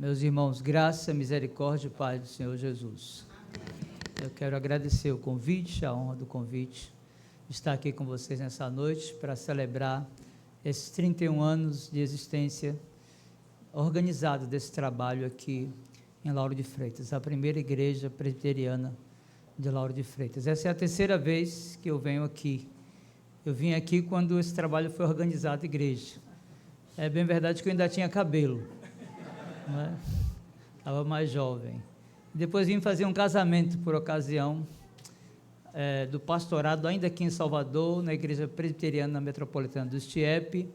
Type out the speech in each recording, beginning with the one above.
Meus irmãos, graça, misericórdia e paz do Senhor Jesus. Eu quero agradecer o convite, a honra do convite, de estar aqui com vocês nessa noite para celebrar esses 31 anos de existência organizado desse trabalho aqui em Lauro de Freitas, a primeira igreja presbiteriana de Lauro de Freitas. Essa é a terceira vez que eu venho aqui. Eu vim aqui quando esse trabalho foi organizado, igreja. É bem verdade que eu ainda tinha cabelo, né? Estava mais jovem. Depois vim fazer um casamento por ocasião do pastorado, ainda aqui em Salvador, na igreja presbiteriana metropolitana do Estiepe,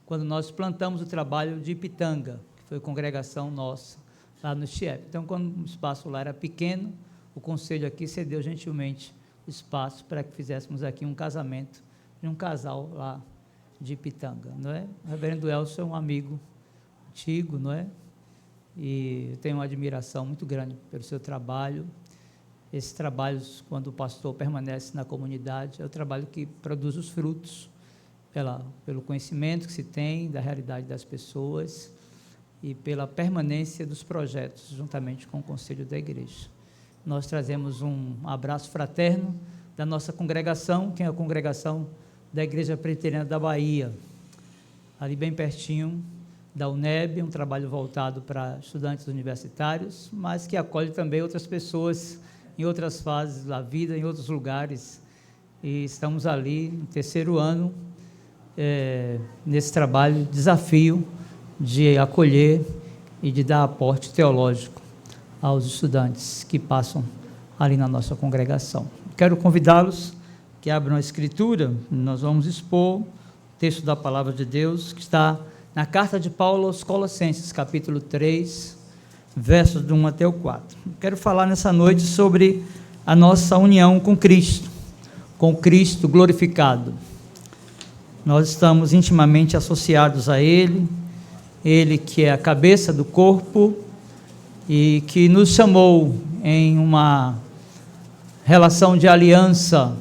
quando nós plantamos o trabalho de Ipitanga, que foi congregação nossa lá no Estiepe. Então, quando o espaço lá era pequeno, o conselho aqui cedeu gentilmente o espaço para que fizéssemos aqui um casamento de um casal lá de Ipitanga, não é? O reverendo Elcio é um amigo antigo, não é? E eu tenho uma admiração muito grande pelo seu trabalho. Esses trabalhos, quando o pastor permanece na comunidade, é o trabalho que produz os frutos pelo conhecimento que se tem da realidade das pessoas e pela permanência dos projetos, juntamente com o conselho da igreja. Nós trazemos um abraço fraterno da nossa congregação, que é a congregação da Igreja Presbiteriana da Bahia, ali bem pertinho da UNEB, um trabalho voltado para estudantes universitários, mas que acolhe também outras pessoas em outras fases da vida, em outros lugares, e estamos ali no terceiro ano, nesse trabalho, desafio de acolher e de dar aporte teológico aos estudantes que passam ali na nossa congregação. Quero convidá-los que abram a Escritura. Nós vamos expor o texto da Palavra de Deus, que está na carta de Paulo aos Colossenses, capítulo 3, versos do 1 até o 4. Quero falar nessa noite sobre a nossa união com Cristo glorificado. Nós estamos intimamente associados a Ele que é a cabeça do corpo e que nos chamou em uma relação de aliança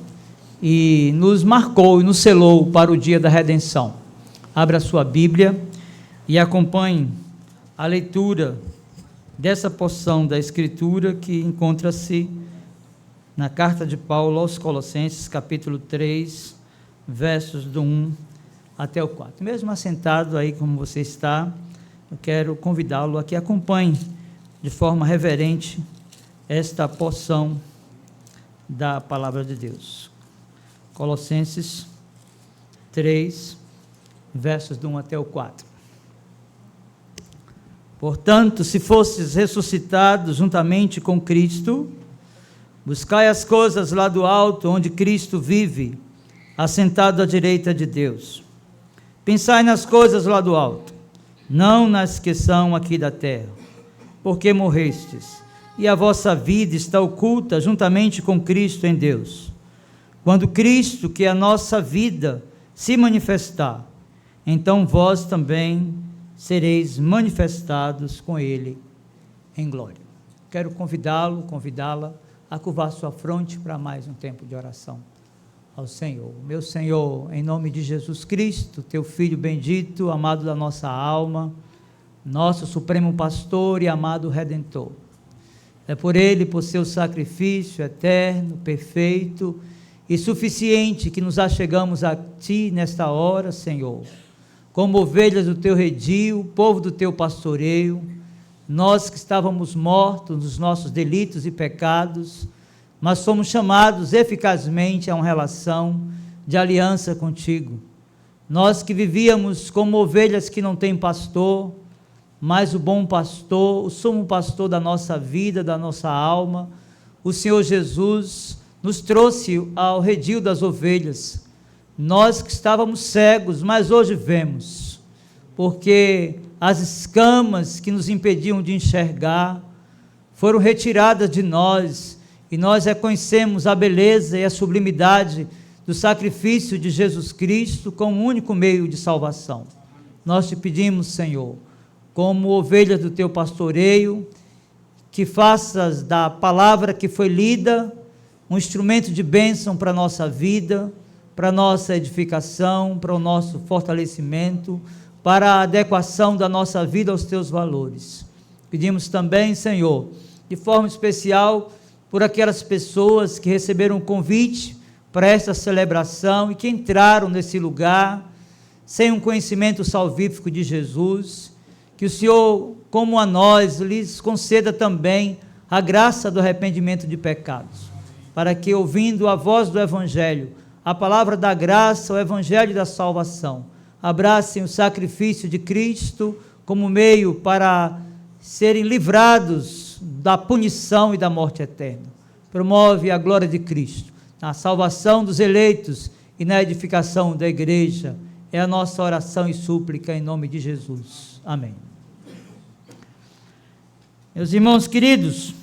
e nos marcou e nos selou para o dia da redenção. Abra a sua Bíblia e acompanhe a leitura dessa porção da Escritura que encontra-se na carta de Paulo aos Colossenses, capítulo 3, versos do 1 até o 4. Mesmo assentado aí como você está, eu quero convidá-lo a que acompanhe de forma reverente esta porção da Palavra de Deus. Colossenses 3, versos do 1 até o 4. Portanto, se fostes ressuscitados juntamente com Cristo, buscai as coisas lá do alto, onde Cristo vive, assentado à direita de Deus. Pensai nas coisas lá do alto, não nas que são aqui da terra, porque morrestes, e a vossa vida está oculta juntamente com Cristo em Deus. Quando Cristo, que é a nossa vida, se manifestar, então vós também sereis manifestados com Ele em glória. Quero convidá-la a curvar sua fronte para mais um tempo de oração ao Senhor. Meu Senhor, em nome de Jesus Cristo, teu Filho bendito, amado da nossa alma, nosso supremo pastor e amado Redentor. É por Ele, por seu sacrifício eterno, perfeito e suficiente, que nos achegamos a Ti nesta hora, Senhor, como ovelhas do Teu redil, povo do Teu pastoreio, nós que estávamos mortos nos nossos delitos e pecados, mas somos chamados eficazmente a uma relação de aliança contigo. Nós que vivíamos como ovelhas que não têm pastor, mas o bom pastor, o sumo pastor da nossa vida, da nossa alma, o Senhor Jesus, nos trouxe ao redil das ovelhas. Nós que estávamos cegos, mas hoje vemos, porque as escamas que nos impediam de enxergar foram retiradas de nós, e nós reconhecemos a beleza e a sublimidade do sacrifício de Jesus Cristo como o único meio de salvação. Nós te pedimos, Senhor, como ovelhas do teu pastoreio, que faças da palavra que foi lida um instrumento de bênção para a nossa vida, para a nossa edificação, para o nosso fortalecimento, para a adequação da nossa vida aos teus valores. Pedimos também, Senhor, de forma especial, por aquelas pessoas que receberam um convite para esta celebração e que entraram nesse lugar sem um conhecimento salvífico de Jesus, que o Senhor, como a nós, lhes conceda também a graça do arrependimento de pecados, para que, ouvindo a voz do Evangelho, a palavra da graça, o Evangelho da salvação, abracem o sacrifício de Cristo como meio para serem livrados da punição e da morte eterna. Promove a glória de Cristo na salvação dos eleitos e na edificação da igreja. É a nossa oração e súplica em nome de Jesus. Amém. Meus irmãos queridos,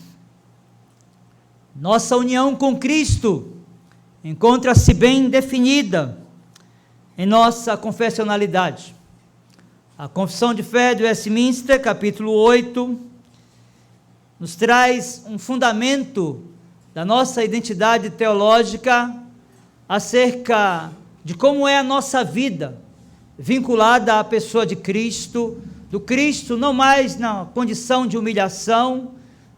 nossa união com Cristo encontra-se bem definida em nossa confessionalidade. A Confissão de Fé de Westminster, capítulo 8, nos traz um fundamento da nossa identidade teológica acerca de como é a nossa vida vinculada à pessoa de Cristo, do Cristo não mais na condição de humilhação,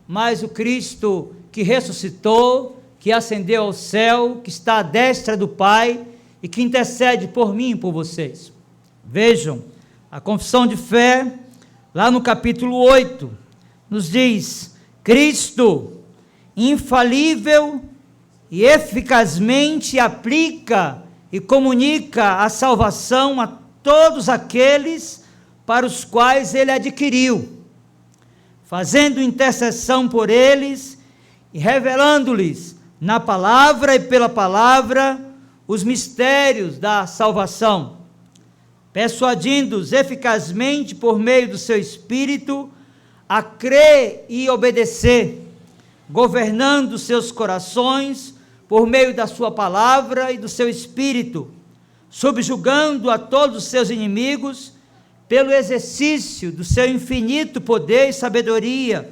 mas o Cristo que ressuscitou, que ascendeu ao céu, que está à destra do Pai e que intercede por mim e por vocês. Vejam, a Confissão de Fé, lá no capítulo 8, nos diz: Cristo, infalível e eficazmente aplica e comunica a salvação a todos aqueles para os quais ele adquiriu, fazendo intercessão por eles e revelando-lhes na palavra e pela palavra os mistérios da salvação, persuadindo-os eficazmente por meio do seu Espírito a crer e obedecer, governando seus corações por meio da sua palavra e do seu Espírito, subjugando a todos os seus inimigos pelo exercício do seu infinito poder e sabedoria,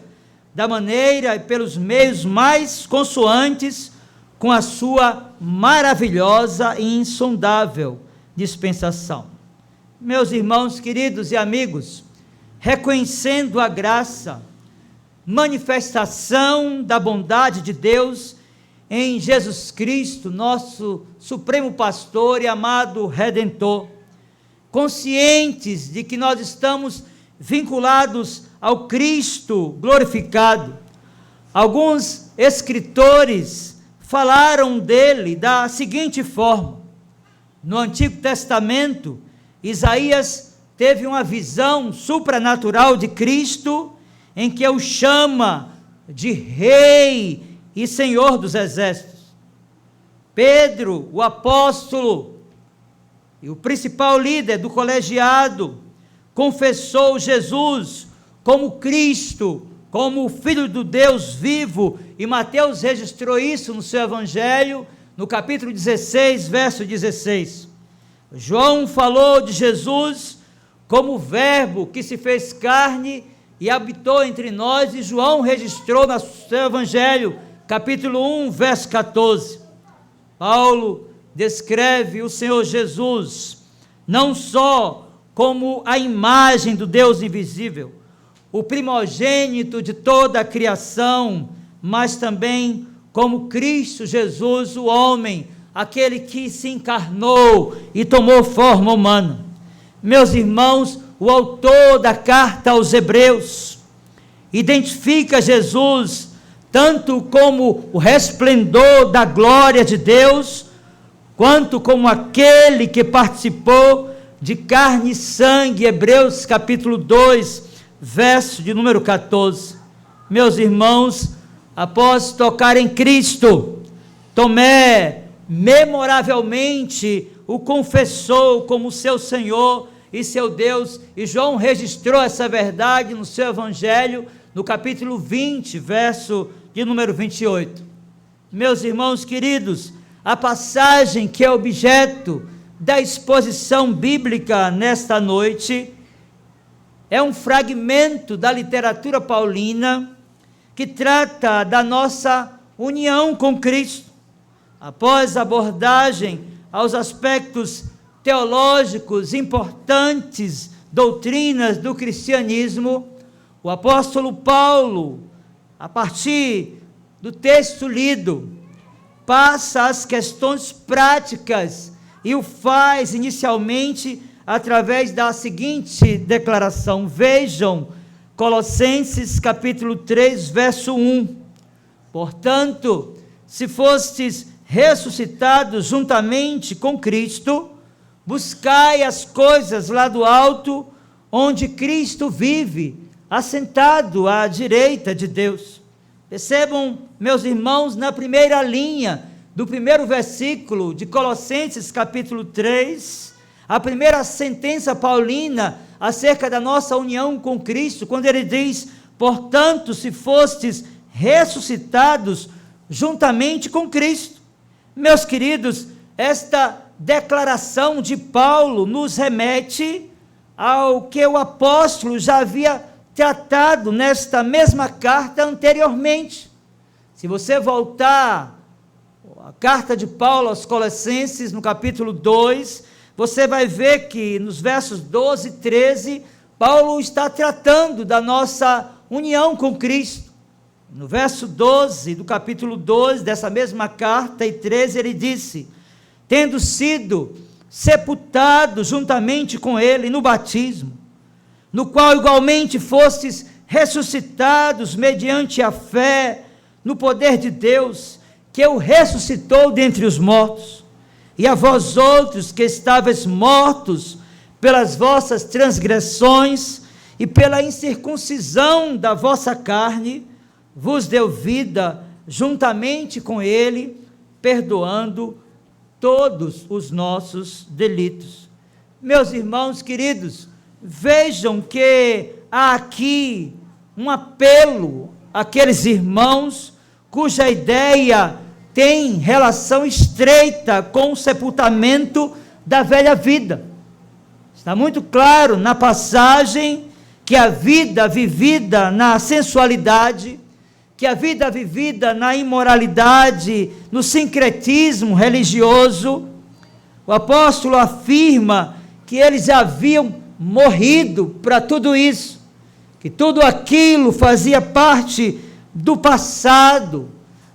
da maneira e pelos meios mais consoantes com a sua maravilhosa e insondável dispensação. Meus irmãos queridos e amigos, reconhecendo a graça, manifestação da bondade de Deus em Jesus Cristo, nosso supremo pastor e amado Redentor, conscientes de que nós estamos vinculados ao Cristo glorificado. Alguns escritores falaram dele da seguinte forma: no Antigo Testamento, Isaías teve uma visão supranatural de Cristo, em que o chama de Rei e Senhor dos Exércitos. Pedro, o apóstolo e o principal líder do colegiado, confessou Jesus como Cristo, como o Filho do Deus vivo, e Mateus registrou isso no seu Evangelho, no capítulo 16, verso 16. João falou de Jesus como o Verbo que se fez carne e habitou entre nós, e João registrou no seu Evangelho, capítulo 1, verso 14. Paulo descreve o Senhor Jesus não só como a imagem do Deus invisível, o primogênito de toda a criação, mas também como Cristo Jesus, o homem, aquele que se encarnou e tomou forma humana. Meus irmãos, o autor da carta aos Hebreus identifica Jesus tanto como o resplendor da glória de Deus, quanto como aquele que participou de carne e sangue. Hebreus capítulo 2, verso de número 14. Meus irmãos, após tocar em Cristo, Tomé memoravelmente o confessou como seu Senhor e seu Deus, e João registrou essa verdade no seu Evangelho, no capítulo 20, verso de número 28. Meus irmãos queridos, a passagem que é objeto da exposição bíblica nesta noite é um fragmento da literatura paulina que trata da nossa união com Cristo. Após a abordagem aos aspectos teológicos importantes, doutrinas do cristianismo, o apóstolo Paulo, a partir do texto lido, passa as questões práticas e o faz inicialmente através da seguinte declaração. Vejam, Colossenses capítulo 3, verso 1. Portanto, se fostes ressuscitados juntamente com Cristo, buscai as coisas lá do alto, onde Cristo vive, assentado à direita de Deus. Percebam, meus irmãos, na primeira linha do primeiro versículo de Colossenses capítulo 3, a primeira sentença paulina acerca da nossa união com Cristo, quando ele diz: portanto, se fostes ressuscitados juntamente com Cristo. Meus queridos, esta declaração de Paulo nos remete ao que o apóstolo já havia tratado nesta mesma carta anteriormente. Se você voltar a carta de Paulo aos Colossenses, no capítulo 2, você vai ver que nos versos 12 e 13, Paulo está tratando da nossa união com Cristo. No verso 12 do capítulo 2 dessa mesma carta e 13, ele disse: tendo sido sepultado juntamente com ele no batismo, no qual igualmente fostes ressuscitados mediante a fé no poder de Deus, que o ressuscitou dentre os mortos. E a vós outros que estáveis mortos pelas vossas transgressões e pela incircuncisão da vossa carne, vos deu vida juntamente com ele, perdoando todos os nossos delitos. Meus irmãos queridos, vejam que há aqui um apelo àqueles irmãos cuja ideia tem relação estreita com o sepultamento da velha vida. Está muito claro na passagem que a vida vivida na sensualidade, que a vida vivida na imoralidade, no sincretismo religioso, o apóstolo afirma que eles haviam morrido para tudo isso, que tudo aquilo fazia parte do passado,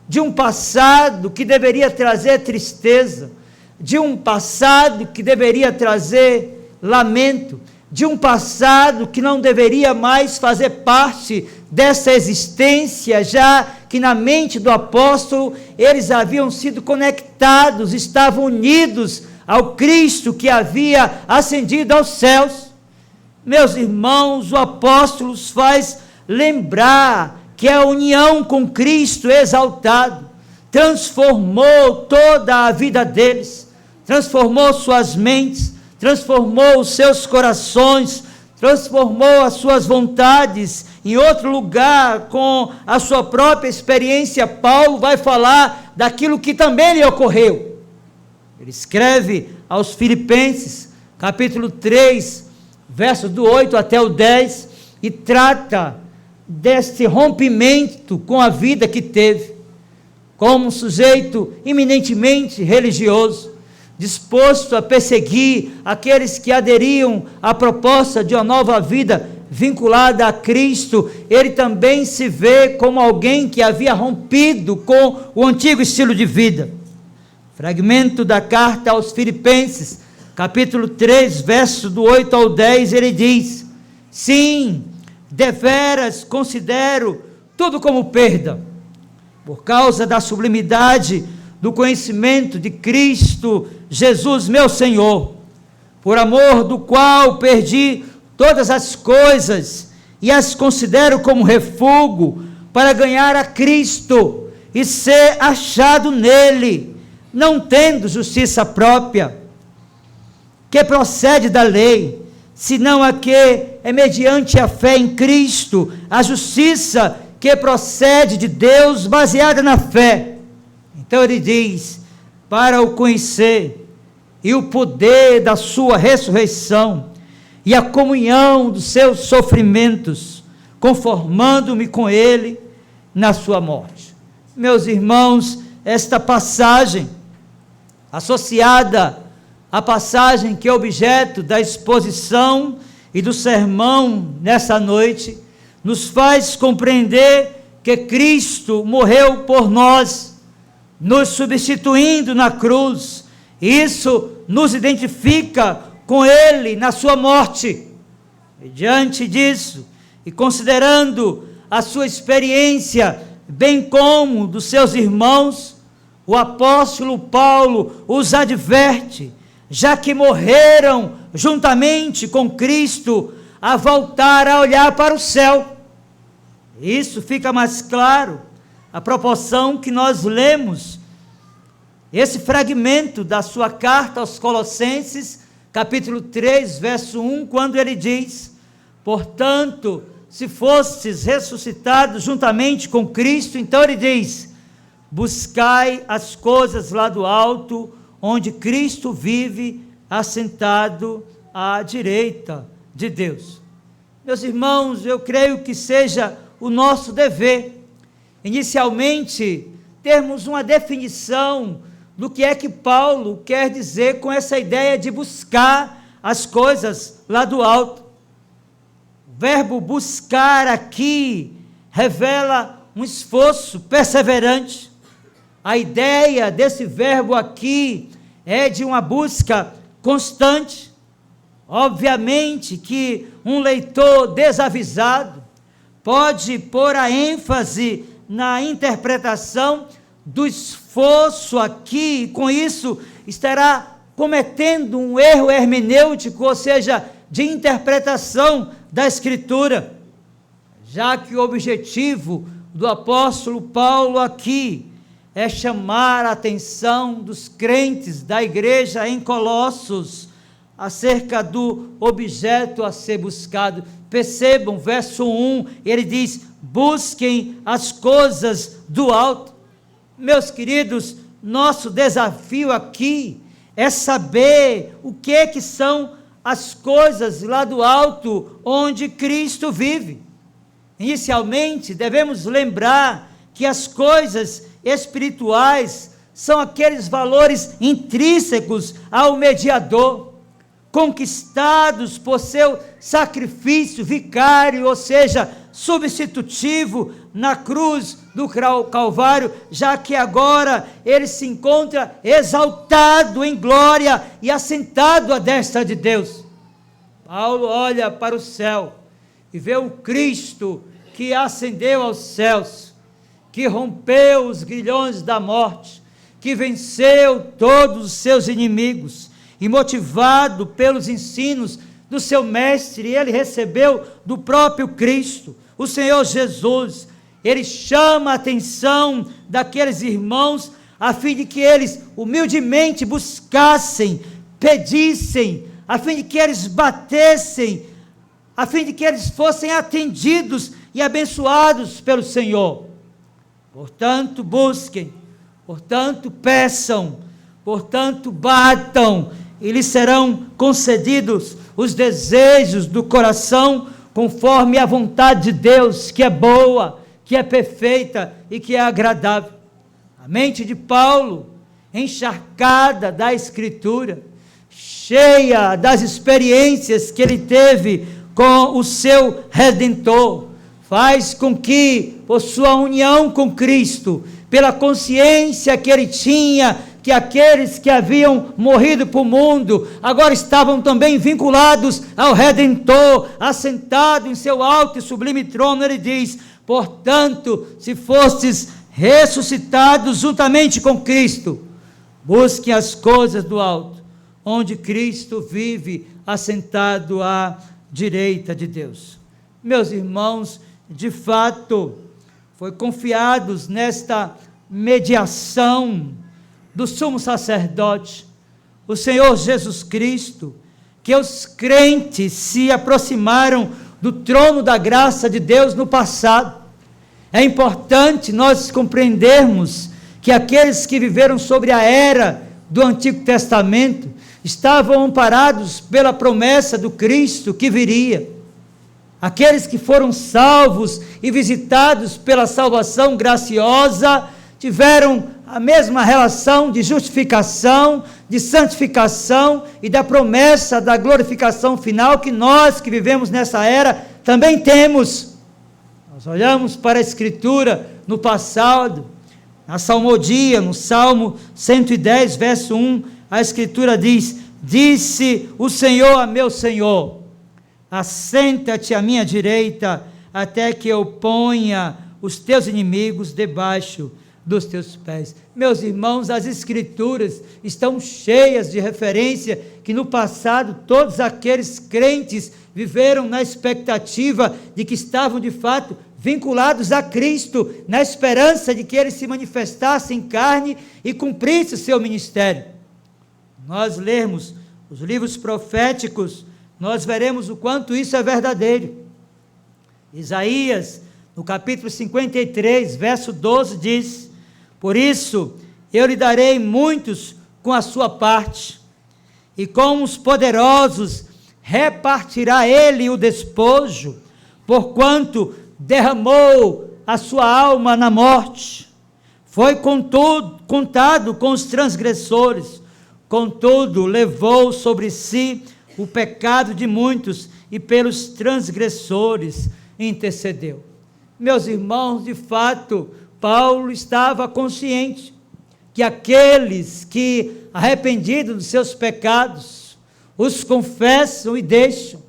de um passado que deveria trazer tristeza, de um passado que deveria trazer lamento, de um passado que não deveria mais fazer parte dessa existência, já que na mente do apóstolo eles haviam sido conectados, estavam unidos ao Cristo que havia ascendido aos céus. Meus irmãos, o apóstolo os faz lembrar que a união com Cristo exaltado transformou toda a vida deles, transformou suas mentes, transformou os seus corações, transformou as suas vontades. Em outro lugar, com a sua própria experiência, Paulo vai falar daquilo que também lhe ocorreu. Ele escreve aos Filipenses, capítulo 3, versos do 8 até o 10, e trata deste rompimento com a vida que teve, como um sujeito eminentemente religioso, disposto a perseguir aqueles que aderiam à proposta de uma nova vida vinculada a Cristo. Ele também se vê como alguém que havia rompido com o antigo estilo de vida. Fragmento da carta aos Filipenses, capítulo 3, verso do 8 ao 10, ele diz: sim, deveras considero tudo como perda, por causa da sublimidade do conhecimento de Cristo Jesus meu Senhor, por amor do qual perdi todas as coisas e as considero como refúgio para ganhar a Cristo e ser achado nele, não tendo justiça própria, que procede da lei, senão a que é mediante a fé em Cristo, a justiça que procede de Deus, baseada na fé. Então ele diz: para o conhecer e o poder da sua ressurreição e a comunhão dos seus sofrimentos, conformando-me com ele na sua morte. Meus irmãos, esta passagem, associada à passagem que é objeto da exposição e do sermão nessa noite, nos faz compreender que Cristo morreu por nós, nos substituindo na cruz. Isso nos identifica com Ele na sua morte. E diante disso, e considerando a sua experiência, bem como dos seus irmãos, o apóstolo Paulo os adverte, já que morreram juntamente com Cristo, a voltar a olhar para o céu. Isso fica mais claro à proporção que nós lemos esse fragmento da sua carta aos Colossenses, capítulo 3, verso 1, quando ele diz: portanto, se fostes ressuscitados juntamente com Cristo, então ele diz: buscai as coisas lá do alto, onde Cristo vive, assentado à direita de Deus. Meus irmãos, eu creio que seja o nosso dever, inicialmente, termos uma definição do que é que Paulo quer dizer com essa ideia de buscar as coisas lá do alto. O verbo buscar aqui revela um esforço perseverante. A ideia desse verbo aqui é de uma busca constante. Obviamente que um leitor desavisado pode pôr a ênfase na interpretação do esforço aqui, e com isso estará cometendo um erro hermenêutico, ou seja, de interpretação da Escritura, já que o objetivo do apóstolo Paulo aqui é chamar a atenção dos crentes da igreja em Colossos acerca do objeto a ser buscado. Percebam, verso 1, ele diz: busquem as coisas do alto. Meus queridos, nosso desafio aqui é saber o que são as coisas lá do alto, onde Cristo vive. Inicialmente, devemos lembrar que as coisas espirituais são aqueles valores intrínsecos ao mediador, conquistados por seu sacrifício vicário, ou seja, substitutivo na cruz do Calvário, já que agora ele se encontra exaltado em glória e assentado à destra de Deus. Paulo olha para o céu e vê o Cristo que ascendeu aos céus, que rompeu os grilhões da morte, que venceu todos os seus inimigos, e motivado pelos ensinos do seu mestre, ele recebeu do próprio Cristo, o Senhor Jesus. Ele chama a atenção daqueles irmãos, a fim de que eles humildemente buscassem, pedissem, a fim de que eles batessem, a fim de que eles fossem atendidos e abençoados pelo Senhor. Portanto, busquem, portanto, peçam, portanto, batam, e lhes serão concedidos os desejos do coração, conforme a vontade de Deus, que é boa, que é perfeita e que é agradável. A mente de Paulo, encharcada da Escritura, cheia das experiências que ele teve com o seu Redentor, faz com que, por sua união com Cristo, pela consciência que ele tinha, que aqueles que haviam morrido para o mundo, agora estavam também vinculados ao Redentor, assentado em seu alto e sublime trono. Ele diz: portanto, se fostes ressuscitados juntamente com Cristo, busquem as coisas do alto, onde Cristo vive, assentado à direita de Deus. Meus irmãos, de fato, foi confiados nesta mediação do sumo sacerdote, o Senhor Jesus Cristo, que os crentes se aproximaram do trono da graça de Deus no passado. É importante nós compreendermos que aqueles que viveram sobre a era do Antigo Testamento estavam amparados pela promessa do Cristo que viria. Aqueles que foram salvos e visitados pela salvação graciosa tiveram a mesma relação de justificação, de santificação e da promessa da glorificação final que nós que vivemos nessa era também temos. Nós olhamos para a Escritura no passado, na salmodia, no Salmo 110, verso 1, a Escritura diz: disse o Senhor a meu Senhor, assenta-te à minha direita, até que eu ponha os teus inimigos debaixo dos teus pés. Meus irmãos, as Escrituras estão cheias de referência que no passado todos aqueles crentes viveram na expectativa de que estavam de fato vinculados a Cristo, na esperança de que Ele se manifestasse em carne e cumprisse o seu ministério. Nós lermos os livros proféticos, nós veremos o quanto isso é verdadeiro. Isaías, no capítulo 53, verso 12, diz: por isso eu lhe darei muitos com a sua parte, e com os poderosos repartirá ele o despojo, porquanto derramou a sua alma na morte, foi contado com os transgressores, contudo levou sobre si o pecado de muitos, e pelos transgressores intercedeu. Meus irmãos, de fato, Paulo estava consciente que aqueles que, arrependidos dos seus pecados, os confessam e deixam,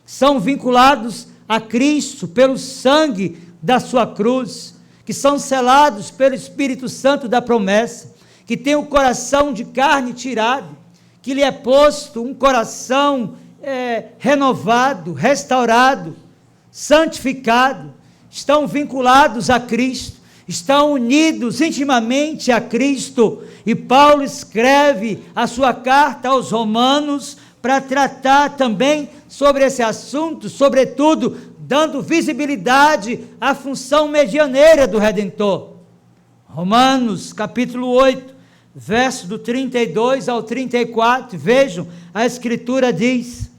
são vinculados a Cristo pelo sangue da sua cruz, que são selados pelo Espírito Santo da promessa, que tem o coração de carne tirado, que lhe é posto um coração renovado, restaurado, santificado, estão vinculados a Cristo, estão unidos intimamente a Cristo. E Paulo escreve a sua carta aos Romanos para tratar também sobre esse assunto, sobretudo dando visibilidade à função medianeira do Redentor. Romanos capítulo 8, verso do 32 ao 34, vejam, a Escritura diz: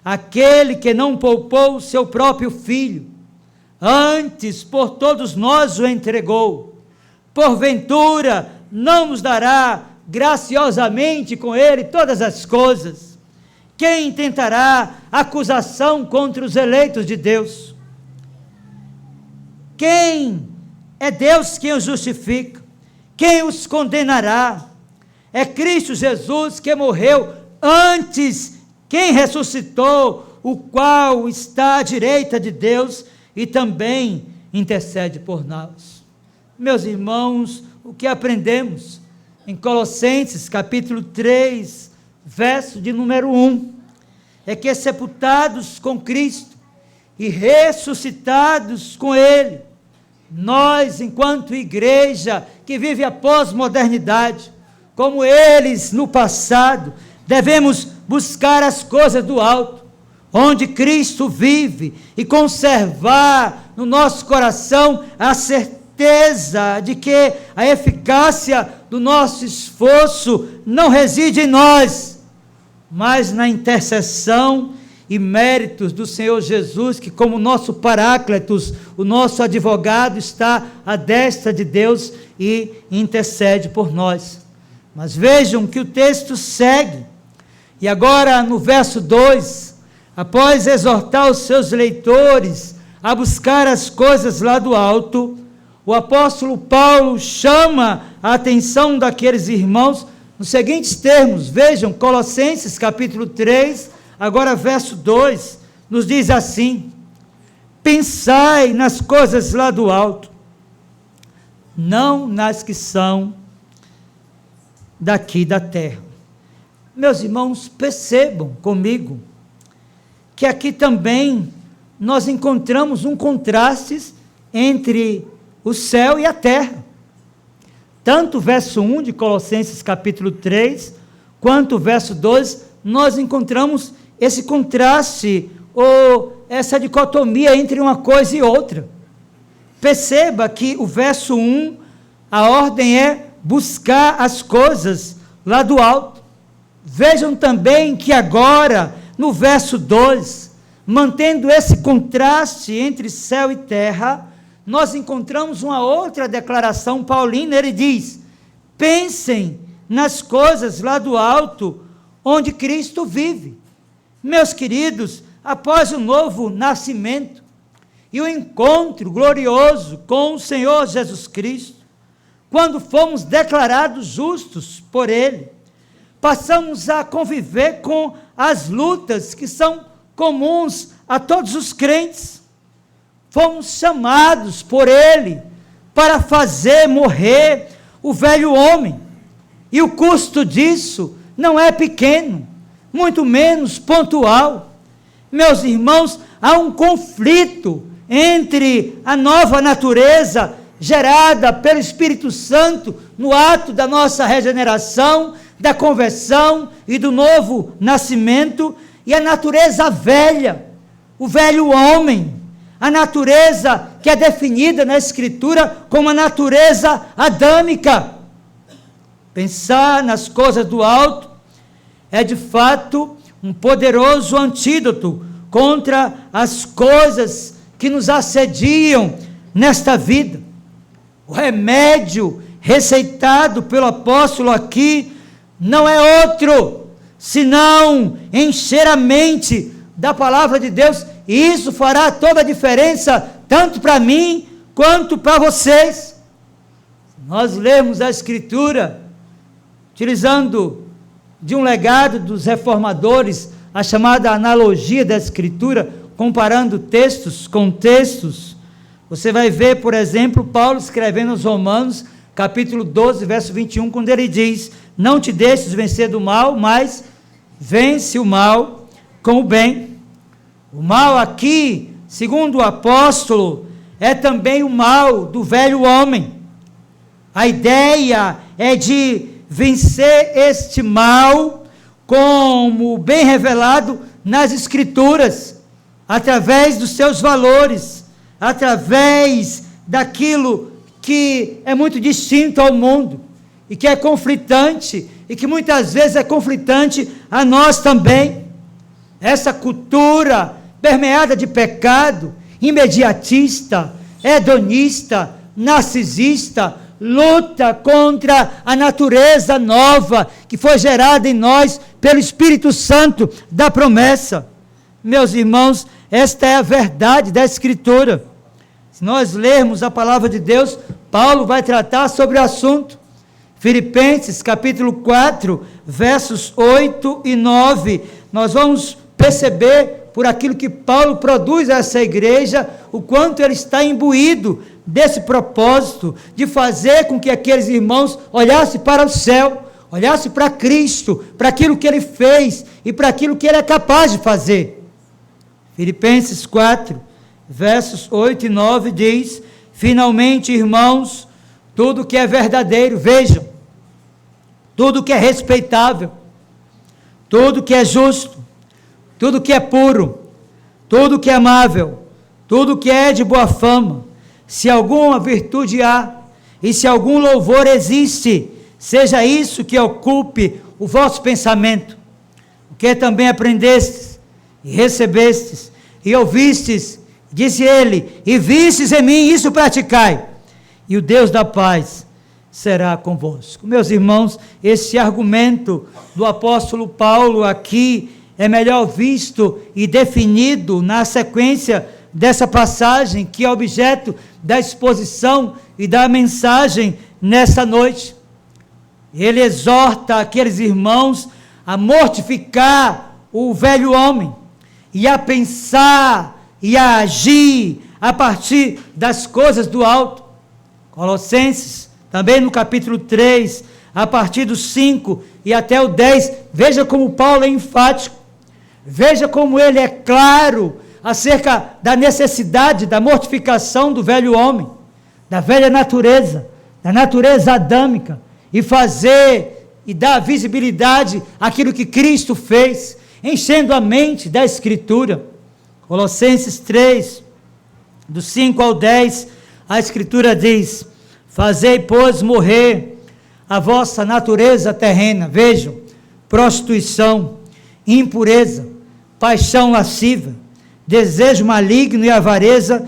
aquele que não poupou o seu próprio filho, antes por todos nós o entregou, porventura não nos dará graciosamente com ele todas as coisas? Quem tentará acusação contra os eleitos de Deus? Quem é Deus quem os justifica? Quem os condenará? É Cristo Jesus que morreu, antes quem ressuscitou, o qual está à direita de Deus e também intercede por nós. Meus irmãos, o que aprendemos em Colossenses capítulo 3, verso de número 1, é que sepultados com Cristo e ressuscitados com Ele, nós, enquanto igreja que vive a pós-modernidade, como eles no passado, devemos buscar as coisas do alto, onde Cristo vive, e conservar no nosso coração a certeza de que a eficácia do nosso esforço não reside em nós, mas na intercessão e méritos do Senhor Jesus, que como nosso Paráclitos, o nosso advogado, está à destra de Deus e intercede por nós. Mas vejam que o texto segue, e agora no verso 2, após exortar os seus leitores a buscar as coisas lá do alto, o apóstolo Paulo chama a atenção daqueles irmãos nos seguintes termos. Vejam, Colossenses capítulo 3, agora verso 2, nos diz assim: pensai nas coisas lá do alto, não nas que são daqui da terra. Meus irmãos, percebam comigo que aqui também nós encontramos um contraste entre o céu e a terra. Tanto o verso 1 de Colossenses capítulo 3, quanto o verso 2, nós encontramos esse contraste, ou essa dicotomia entre uma coisa e outra. Perceba que o verso 1, a ordem é buscar as coisas lá do alto. Vejam também que agora, no verso 2, mantendo esse contraste entre céu e terra, nós encontramos uma outra declaração paulina. Ele diz: pensem nas coisas lá do alto, onde Cristo vive. Meus queridos, após o novo nascimento, e o encontro glorioso com o Senhor Jesus Cristo, quando fomos declarados justos por Ele, passamos a conviver com as lutas que são comuns a todos os crentes. Fomos chamados por Ele para fazer morrer o velho homem, e o custo disso não é pequeno, muito menos pontual. Meus irmãos, há um conflito entre a nova natureza gerada pelo Espírito Santo no ato da nossa regeneração, da conversão e do novo nascimento, e a natureza velha, o velho homem, a natureza que é definida na Escritura como a natureza adâmica. Pensar nas coisas do alto é de fato um poderoso antídoto contra as coisas que nos assediam nesta vida. O remédio receitado pelo apóstolo aqui não é outro, senão encher a mente da palavra de Deus, e isso fará toda a diferença, tanto para mim, quanto para vocês. Nós lemos a Escritura, utilizando de um legado dos reformadores, a chamada analogia da Escritura, comparando textos com textos. Você vai ver, por exemplo, Paulo escrevendo aos Romanos, capítulo 12, verso 21, quando ele diz: não te deixes vencer do mal, mas vence o mal com o bem. O mal aqui, segundo o apóstolo, é também o mal do velho homem. A ideia é de vencer este mal, como bem revelado nas Escrituras, através dos seus valores, através daquilo que é muito distinto ao mundo, e que é conflitante, e que muitas vezes é conflitante a nós também. Essa cultura permeada de pecado, imediatista, hedonista, narcisista, luta contra a natureza nova que foi gerada em nós pelo Espírito Santo da promessa. Meus irmãos, esta é a verdade da Escritura. Se nós lermos a palavra de Deus, Paulo vai tratar sobre o assunto. Filipenses capítulo 4, versos 8 e 9, nós vamos perceber, por aquilo que Paulo produz a essa igreja, o quanto ele está imbuído desse propósito, de fazer com que aqueles irmãos olhassem para o céu, olhassem para Cristo, para aquilo que ele fez, e para aquilo que ele é capaz de fazer. Filipenses 4, versos 8 e 9 diz: finalmente, irmãos, tudo que é verdadeiro, vejam, tudo que é respeitável, tudo que é justo, tudo que é puro, tudo que é amável, tudo que é de boa fama, se alguma virtude há, e se algum louvor existe, seja isso que ocupe o vosso pensamento. O que também aprendestes, e recebestes, e ouvistes, disse ele, e vistes em mim, isso praticai, e o Deus da paz será convosco. Meus irmãos, esse argumento do apóstolo Paulo aqui é melhor visto e definido na sequência dessa passagem, que é objeto da exposição e da mensagem nessa noite. Ele exorta aqueles irmãos a mortificar o velho homem, e a pensar e a agir a partir das coisas do alto. Colossenses, também no capítulo 3, a partir do 5 e até o 10, veja como Paulo é enfático, veja como ele é claro acerca da necessidade da mortificação do velho homem, da velha natureza, da natureza adâmica, e fazer e dar visibilidade àquilo que Cristo fez, enchendo a mente da Escritura. Colossenses 3, do 5 ao 10, a Escritura diz: fazei, pois, morrer a vossa natureza terrena, vejam, prostituição, impureza, paixão lasciva, desejo maligno e avareza,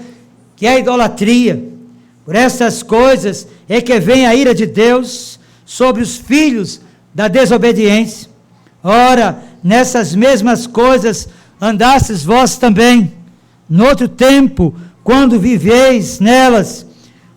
que é a idolatria. Por essas coisas é que vem a ira de Deus sobre os filhos da desobediência. Ora, nessas mesmas coisas andastes vós também, no outro tempo, quando viveis nelas.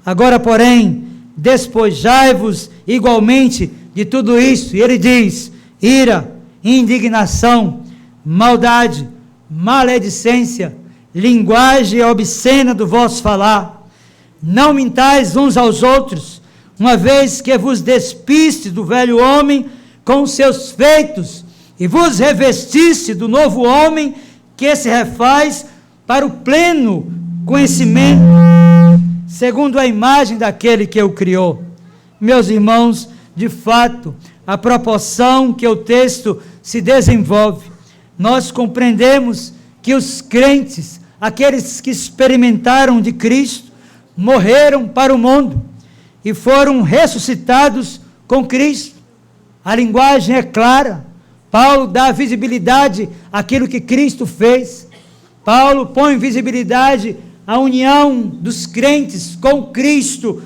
Agora, porém, despojai-vos igualmente de tudo isso. E ele diz: ira, indignação, maldade, maledicência, linguagem obscena do vosso falar. Não mintais uns aos outros, uma vez que vos despiste do velho homem com os seus feitos, e vos revestiste do novo homem, que se refaz para o pleno conhecimento, segundo a imagem daquele que o criou. Meus irmãos, de fato, a proporção que o texto se desenvolve, nós compreendemos que os crentes, aqueles que experimentaram de Cristo, morreram para o mundo e foram ressuscitados com Cristo. A linguagem é clara. Paulo dá visibilidade àquilo que Cristo fez. Paulo põe em visibilidade a união dos crentes com Cristo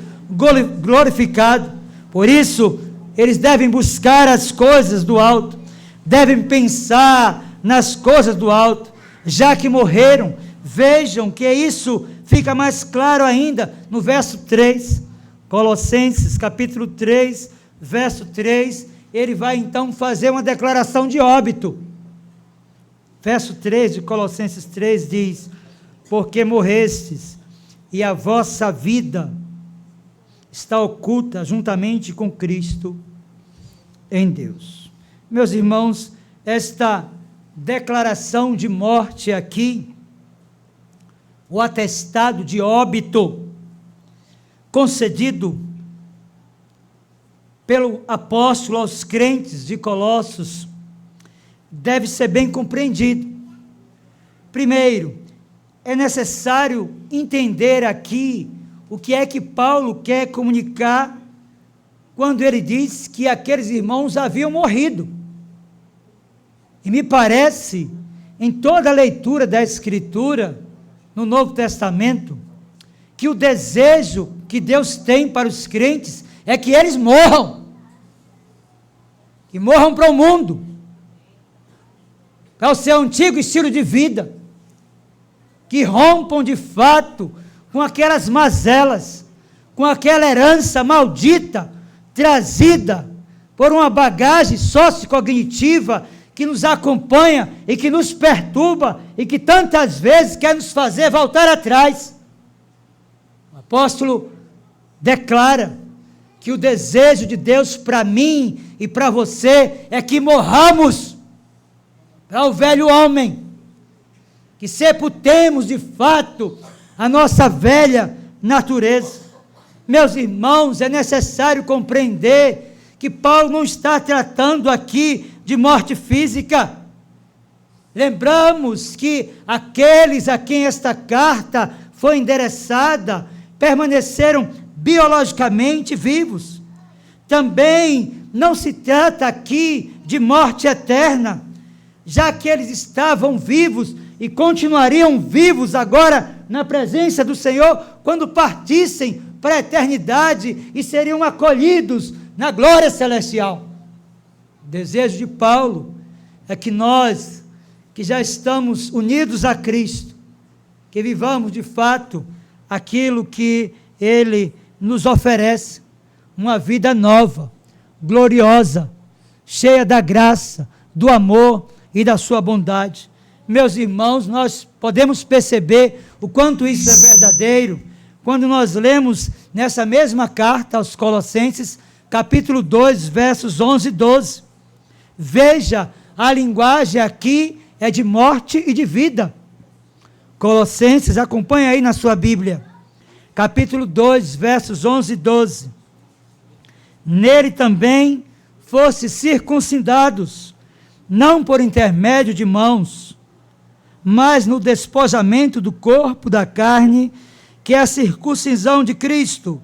glorificado. Por isso, eles devem buscar as coisas do alto, devem pensar nas coisas do alto, já que morreram. Vejam que isso fica mais claro ainda no verso 3, Colossenses capítulo 3, verso 3, ele vai então fazer uma declaração de óbito. Verso 3 de Colossenses 3 diz: porque morrestes, e a vossa vida está oculta juntamente com Cristo em Deus. Meus irmãos, esta declaração de morte aqui, o atestado de óbito concedido pelo apóstolo aos crentes de Colossos, deve ser bem compreendido. Primeiro, é necessário entender aqui o que é que Paulo quer comunicar quando ele diz que aqueles irmãos haviam morrido. E me parece, em toda a leitura da Escritura, no Novo Testamento, que o desejo que Deus tem para os crentes é que eles morram, que morram para o mundo, para o seu antigo estilo de vida, que rompam de fato com aquelas mazelas, com aquela herança maldita, trazida por uma bagagem sociocognitiva que nos acompanha e que nos perturba e que tantas vezes quer nos fazer voltar atrás. O apóstolo declara que o desejo de Deus para mim e para você é que morramos para o velho homem, que sepultemos de fato a nossa velha natureza. Meus irmãos, é necessário compreender que Paulo não está tratando aqui de morte física. Lembramos que aqueles a quem esta carta foi endereçada permaneceram biologicamente vivos. Também não se trata aqui de morte eterna, já que eles estavam vivos e continuariam vivos agora na presença do Senhor, quando partissem para a eternidade e seriam acolhidos na glória celestial. O desejo de Paulo é que nós, que já estamos unidos a Cristo, que vivamos de fato aquilo que Ele nos oferece, uma vida nova, gloriosa, cheia da graça, do amor e da sua bondade. Meus irmãos, nós podemos perceber o quanto isso é verdadeiro quando nós lemos nessa mesma carta aos Colossenses, capítulo 2, versos 11 e 12. Veja, a linguagem aqui é de morte e de vida. Colossenses, acompanha aí na sua Bíblia, capítulo 2, versos 11 e 12. Nele também fosse circuncidados, não por intermédio de mãos, mas no despojamento do corpo da carne, que é a circuncisão de Cristo,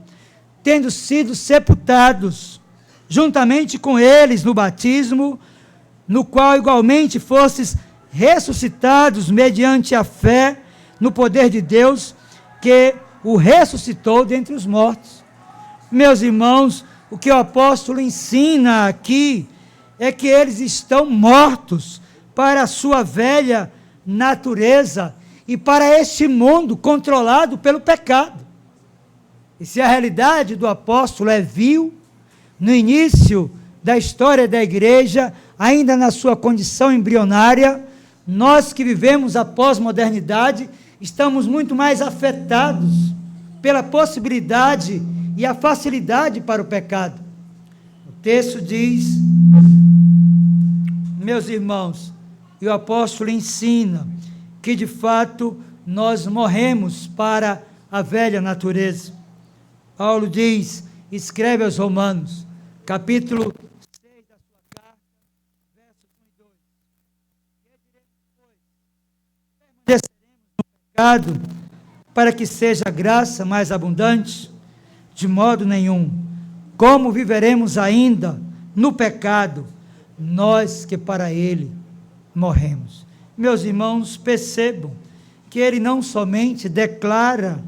tendo sido sepultados, juntamente com eles no batismo, no qual igualmente fostes ressuscitados mediante a fé no poder de Deus, que o ressuscitou dentre os mortos. Meus irmãos, o que o apóstolo ensina aqui é que eles estão mortos para a sua velha natureza e para este mundo controlado pelo pecado. E se a realidade do apóstolo é vil, no início da história da igreja, ainda na sua condição embrionária, nós que vivemos a pós-modernidade, estamos muito mais afetados pela possibilidade e a facilidade para o pecado. O texto diz, meus irmãos, e o apóstolo ensina que de fato nós morremos para a velha natureza. Paulo diz, escreve aos Romanos, capítulo 6 da sua carta, versos 1 e 2. Permaneceremos no pecado para que seja a graça mais abundante? De modo nenhum. Como viveremos ainda no pecado, nós que para ele morremos? Meus irmãos, percebam que ele não somente declara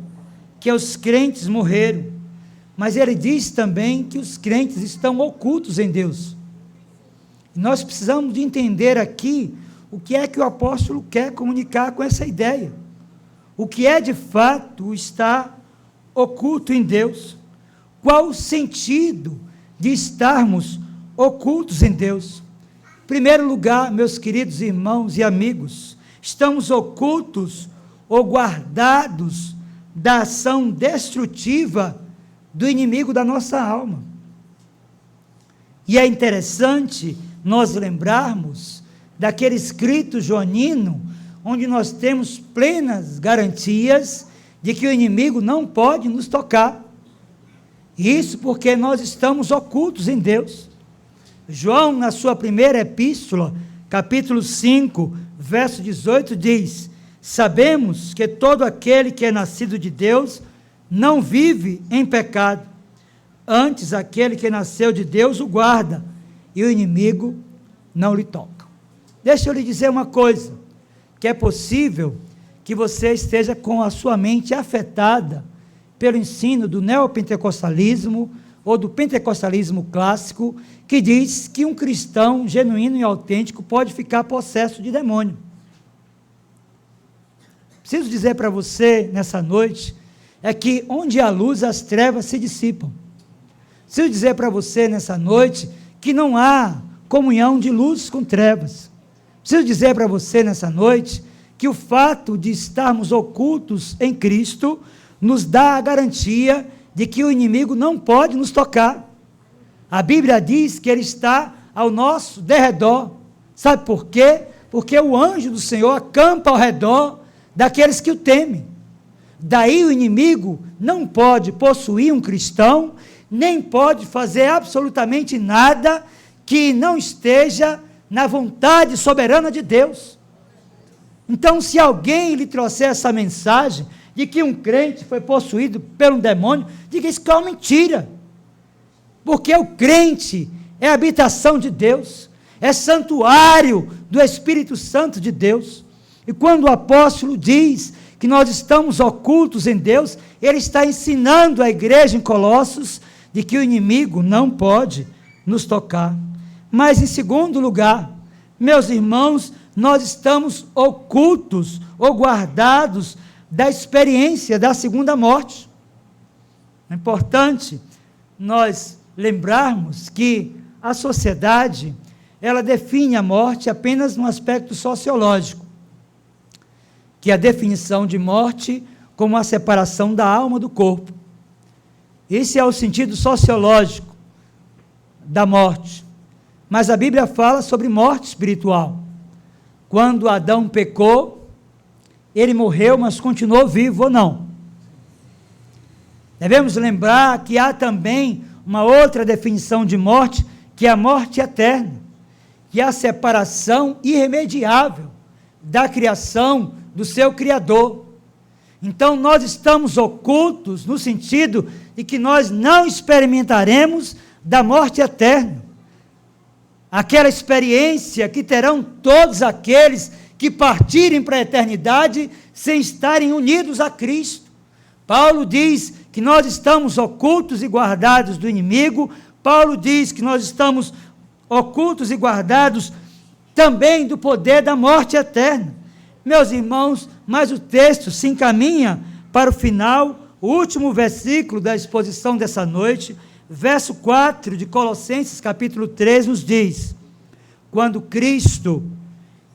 que os crentes morreram, mas ele diz também que os crentes estão ocultos em Deus. Nós precisamos de entender aqui o que é que o apóstolo quer comunicar com essa ideia. O que é de fato estar oculto em Deus? Qual o sentido de estarmos ocultos em Deus? Em primeiro lugar, meus queridos irmãos e amigos, estamos ocultos ou guardados da ação destrutiva do inimigo da nossa alma. E é interessante nós lembrarmos daquele escrito joanino, onde nós temos plenas garantias de que o inimigo não pode nos tocar. Isso porque nós estamos ocultos em Deus. João, na sua primeira epístola, capítulo 5, verso 18, diz: sabemos que todo aquele que é nascido de Deus não vive em pecado. Antes, aquele que nasceu de Deus o guarda, e o inimigo não lhe toca. Deixa eu lhe dizer uma coisa, que é possível que você esteja com a sua mente afetada pelo ensino do neopentecostalismo ou do pentecostalismo clássico, que diz que um cristão genuíno e autêntico pode ficar possesso de demônio. Preciso dizer para você, nessa noite, é que onde há luz, as trevas se dissipam. Preciso dizer para você, nessa noite, que não há comunhão de luz com trevas. Preciso dizer para você, nessa noite, que o fato de estarmos ocultos em Cristo nos dá a garantia de que o inimigo não pode nos tocar. A Bíblia diz que ele está ao nosso derredor. Sabe por quê? Porque o anjo do Senhor acampa ao redor daqueles que o temem. Daí o inimigo não pode possuir um cristão, nem pode fazer absolutamente nada que não esteja na vontade soberana de Deus. Então, se alguém lhe trouxer essa mensagem de que um crente foi possuído por um demônio, diga isso que é uma mentira. Porque o crente é habitação de Deus, é santuário do Espírito Santo de Deus. E quando o apóstolo diz que nós estamos ocultos em Deus, ele está ensinando a igreja em Colossos de que o inimigo não pode nos tocar. Mas em segundo lugar, meus irmãos, nós estamos ocultos ou guardados da experiência da segunda morte. É importante nós lembrarmos que a sociedade, ela define a morte apenas no aspecto sociológico, que é a definição de morte como a separação da alma do corpo. Esse é o sentido sociológico da morte. Mas a Bíblia fala sobre morte espiritual. Quando Adão pecou, ele morreu, mas continuou vivo ou não? Devemos lembrar que há também uma outra definição de morte, que é a morte eterna, que é a separação irremediável da criação do seu Criador. Então nós estamos ocultos no sentido de que nós não experimentaremos da morte eterna, aquela experiência que terão todos aqueles que partirem para a eternidade sem estarem unidos a Cristo. Paulo diz que nós estamos ocultos e guardados do inimigo. Paulo diz que nós estamos ocultos e guardados também do poder da morte eterna. Meus irmãos, mas o texto se encaminha para o final, o último versículo da exposição dessa noite, verso 4 de Colossenses capítulo 3, nos diz: quando Cristo,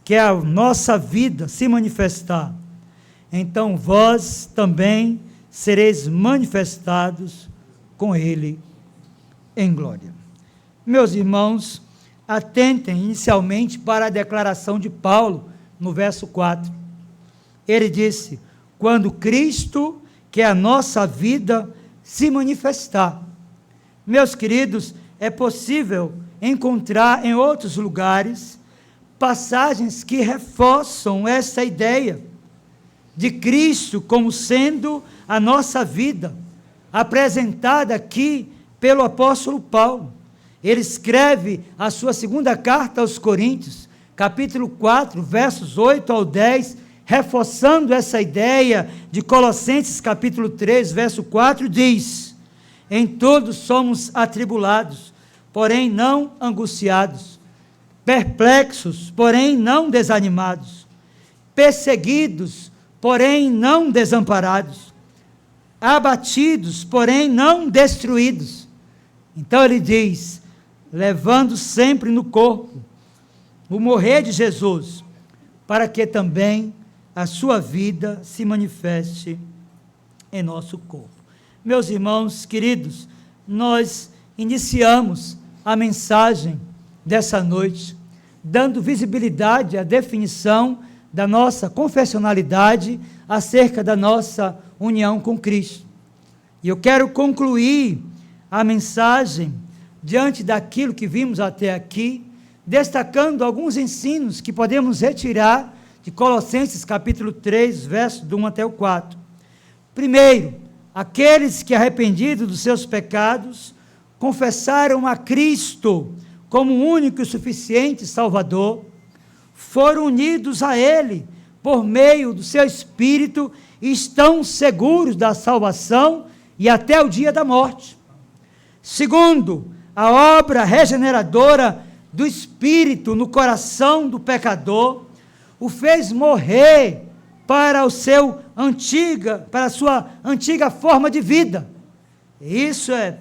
que é a nossa vida, se manifestar, então vós também sereis manifestados com Ele em glória. Meus irmãos, atentem inicialmente para a declaração de Paulo, no verso 4. Ele disse: quando Cristo, que é a nossa vida, se manifestar. Meus queridos, é possível encontrar em outros lugares passagens que reforçam essa ideia de Cristo como sendo a nossa vida, apresentada aqui pelo apóstolo Paulo. Ele escreve a sua segunda carta aos Coríntios, capítulo 4, versos 8 ao 10, reforçando essa ideia de Colossenses capítulo 3, verso 4, diz: em todos somos atribulados, porém não angustiados, perplexos, porém não desanimados, perseguidos, porém não desamparados, abatidos, porém não destruídos. Então ele diz: levando sempre no corpo o morrer de Jesus, para que também a sua vida se manifeste em nosso corpo. Meus irmãos queridos, nós iniciamos a mensagem dessa noite, dando visibilidade à definição da nossa confessionalidade acerca da nossa união com Cristo. E eu quero concluir a mensagem diante daquilo que vimos até aqui, destacando alguns ensinos que podemos retirar de Colossenses capítulo 3, versos do 1 até o 4. Primeiro, aqueles que, arrependidos dos seus pecados, confessaram a Cristo como o único e suficiente Salvador, foram unidos a Ele por meio do seu Espírito e estão seguros da salvação e até o dia da morte. Segundo, a obra regeneradora do Espírito no coração do pecador o fez morrer para a sua antiga forma de vida. Isso é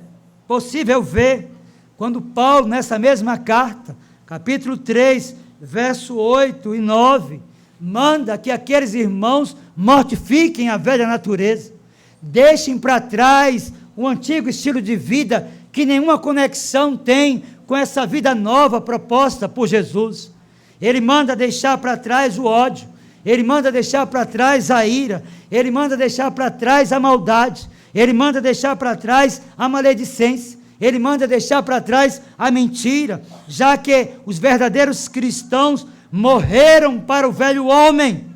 possível ver quando Paulo, nessa mesma carta, capítulo 3, verso 8 e 9, manda que aqueles irmãos mortifiquem a velha natureza, deixem para trás o antigo estilo de vida que nenhuma conexão tem com essa vida nova proposta por Jesus. Ele manda deixar para trás o ódio, ele manda deixar para trás a ira, ele manda deixar para trás a maldade, ele manda deixar para trás a maledicência, ele manda deixar para trás a mentira, já que os verdadeiros cristãos morreram para o velho homem,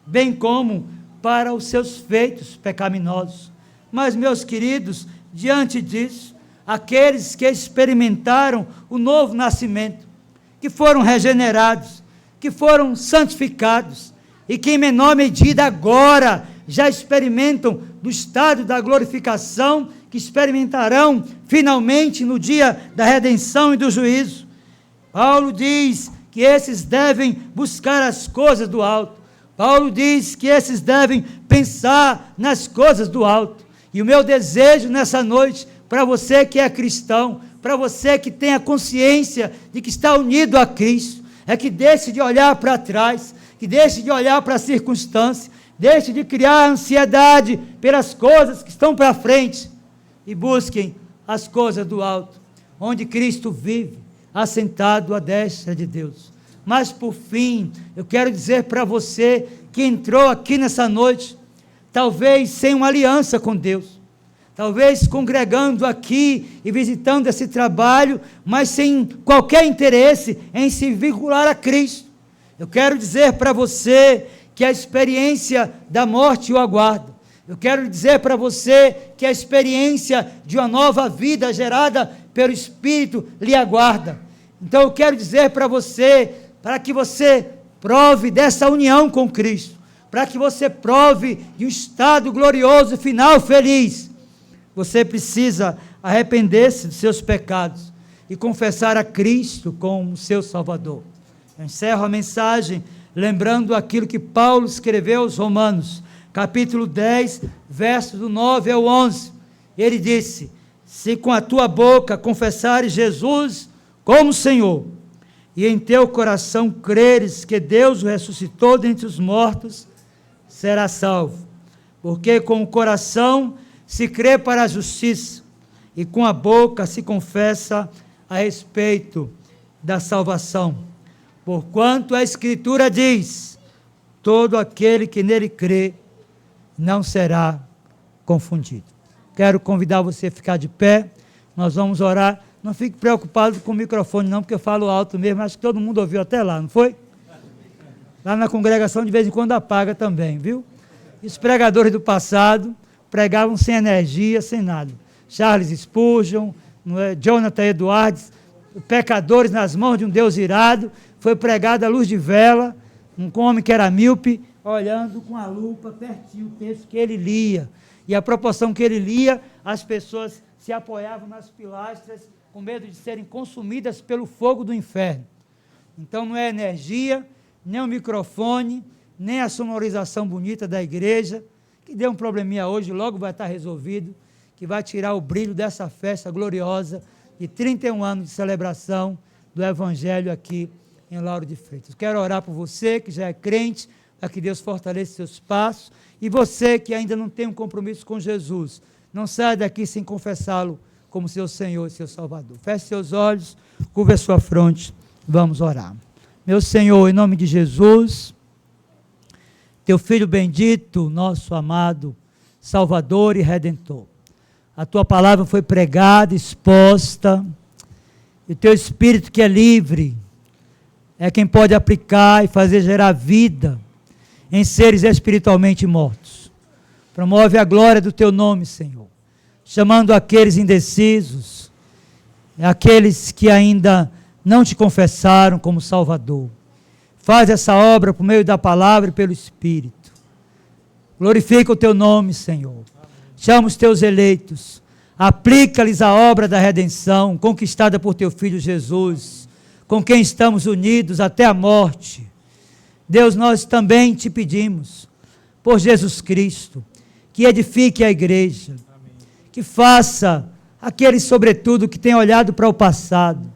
bem como para os seus feitos pecaminosos. Mas, meus queridos, diante disso, aqueles que experimentaram o novo nascimento, que foram regenerados, que foram santificados, e que em menor medida agora já experimentam do estado da glorificação, que experimentarão finalmente no dia da redenção e do juízo. Paulo diz que esses devem buscar as coisas do alto. Paulo diz que esses devem pensar nas coisas do alto. E o meu desejo nessa noite, para você que é cristão, para você que tem a consciência de que está unido a Cristo, é que deixe de olhar para trás, que deixe de olhar para a circunstância, deixe de criar ansiedade pelas coisas que estão para frente, e busquem as coisas do alto, onde Cristo vive, assentado à destra de Deus. Mas por fim, eu quero dizer para você que entrou aqui nessa noite, talvez sem uma aliança com Deus, talvez congregando aqui e visitando esse trabalho, mas sem qualquer interesse em se vincular a Cristo. Eu quero dizer para você que a experiência da morte o aguarda. Eu quero dizer para você que a experiência de uma nova vida gerada pelo Espírito lhe aguarda. Então eu quero dizer para você, para que você prove dessa união com Cristo, para que você prove de um estado glorioso, final feliz, você precisa arrepender-se dos seus pecados e confessar a Cristo como seu Salvador. Eu encerro a mensagem lembrando aquilo que Paulo escreveu aos Romanos, capítulo 10, versos do 9 ao 11. Ele disse: se com a tua boca confessares Jesus como Senhor, e em teu coração creres que Deus o ressuscitou dentre os mortos, serás salvo. Porque com o coração se crê para a justiça, e com a boca se confessa a respeito da salvação. Porquanto a Escritura diz: todo aquele que nele crê não será confundido. Quero convidar você a ficar de pé, nós vamos orar. Não fique preocupado com o microfone não, porque eu falo alto mesmo, acho que todo mundo ouviu até lá, não foi? Lá na congregação de vez em quando apaga também, viu? Os pregadores do passado pregavam sem energia, sem nada. Charles Spurgeon, Jonathan Edwards, pecadores nas mãos de um Deus irado, foi pregado à luz de vela, um homem que era míope, olhando com a lupa pertinho o texto que ele lia. E a proporção que ele lia, as pessoas se apoiavam nas pilastras, com medo de serem consumidas pelo fogo do inferno. Então não é energia, nem o microfone, nem a sonorização bonita da igreja, que deu um probleminha hoje, logo vai estar resolvido, que vai tirar o brilho dessa festa gloriosa de 31 anos de celebração do Evangelho aqui em Lauro de Freitas. Quero orar por você que já é crente, para que Deus fortaleça seus passos, e você que ainda não tem um compromisso com Jesus, não saia daqui sem confessá-lo como seu Senhor e seu Salvador. Feche seus olhos, curva a sua fronte, vamos orar. Meu Senhor, em nome de Jesus, teu Filho bendito, nosso amado Salvador e Redentor, a tua palavra foi pregada, exposta, e o teu Espírito que é livre, é quem pode aplicar e fazer gerar vida em seres espiritualmente mortos. Promove a glória do teu nome, Senhor, chamando aqueles indecisos, aqueles que ainda não te confessaram como Salvador. Faz essa obra por meio da palavra e pelo Espírito. Glorifica o teu nome, Senhor. Chama os teus eleitos, aplica-lhes a obra da redenção, conquistada por teu Filho Jesus, com quem estamos unidos até a morte. Deus, nós também te pedimos, por Jesus Cristo, que edifique a igreja, que faça aqueles, sobretudo, que têm olhado para o passado,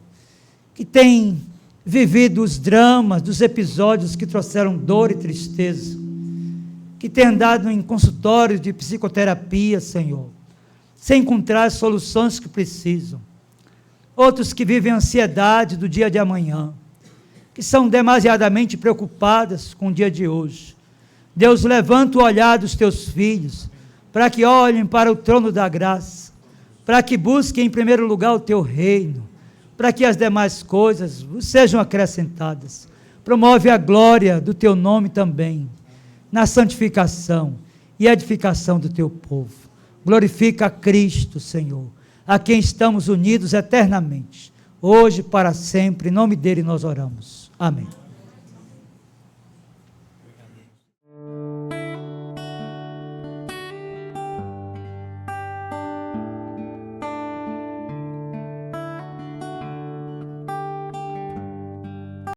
que têm vivido os dramas, dos episódios que trouxeram dor e tristeza, que têm andado em consultórios de psicoterapia, Senhor, sem encontrar as soluções que precisam. Outros que vivem a ansiedade do dia de amanhã, que são demasiadamente preocupadas com o dia de hoje. Deus, levanta o olhar dos teus filhos, para que olhem para o trono da graça, para que busquem em primeiro lugar o teu reino, para que as demais coisas sejam acrescentadas. Promove a glória do teu nome também, na santificação e edificação do teu povo. Glorifica a Cristo, Senhor, a quem estamos unidos eternamente, hoje para sempre, em nome dele nós oramos. Amém.